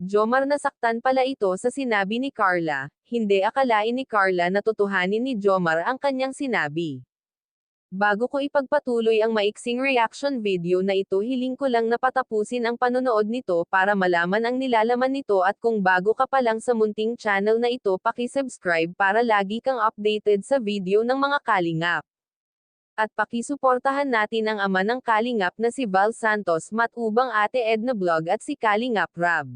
Jomar nasaktan pala ito sa sinabi ni Carla, hindi akalain ni Carla na totohanin ni Jomar ang kanyang sinabi. Bago ko ipagpatuloy ang maiksing reaction video na ito, hiling ko lang na patapusin ang panonood nito para malaman ang nilalaman nito, at kung bago ka pa lang sa munting channel na ito, paki-subscribe para lagi kang updated sa video ng mga kalingap. At pakisuportahan natin ang ama ng kalingap na si Val Santos, matubang Ate Edna Vlog at si Kalingap Rab.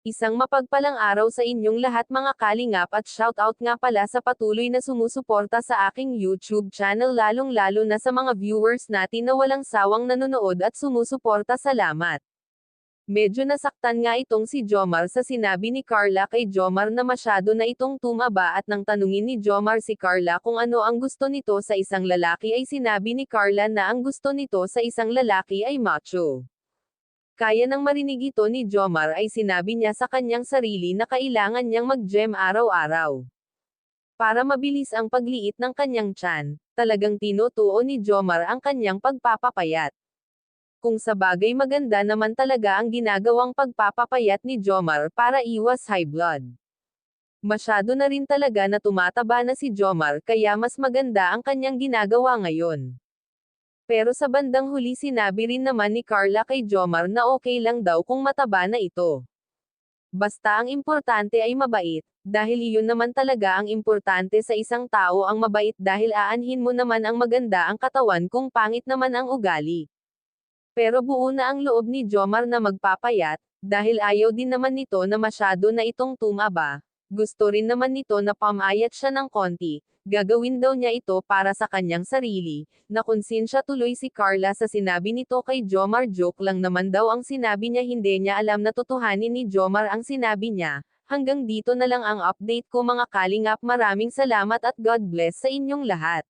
Isang mapagpalang araw sa inyong lahat mga kalingap, at shoutout nga pala sa patuloy na sumusuporta sa aking YouTube channel, lalong-lalo na sa mga viewers natin na walang sawang nanonood at sumusuporta. Salamat. Medyo nasaktan nga itong si Jomar sa sinabi ni Carla kay Jomar na masyado na itong tumaba, at nang tanungin ni Jomar si Carla kung ano ang gusto nito sa isang lalaki, ay sinabi ni Carla na ang gusto nito sa isang lalaki ay macho. Kaya nang marinig ito ni Jomar, ay sinabi niya sa kanyang sarili na kailangan niyang mag-gym araw-araw para mabilis ang pagliit ng kanyang tiyan. Talagang tinutuo ni Jomar ang kanyang pagpapapayat. Kung sa bagay maganda naman talaga ang ginagawang pagpapapayat ni Jomar para iwas high blood. Masyado na rin talaga na tumataba na si Jomar, kaya mas maganda ang kanyang ginagawa ngayon. Pero sa bandang huli sinabi rin naman ni Carla kay Jomar na okay lang daw kung mataba na ito. Basta ang importante ay mabait, dahil iyon naman talaga ang importante sa isang tao, ang mabait, dahil aanhin mo naman ang maganda ang katawan kung pangit naman ang ugali. Pero buo na ang loob ni Jomar na magpapayat, dahil ayaw din naman nito na masyado na itong tumaba. Gusto rin naman nito na pamayat siya ng konti. Gagawin daw niya ito para sa kanyang sarili. Nakonsensya tuloy si Carla sa sinabi nito kay Jomar. Joke lang naman daw ang sinabi niya, hindi niya alam na totohanin ni Jomar ang sinabi niya. Hanggang dito na lang ang update ko mga kalingap, maraming salamat at God bless sa inyong lahat.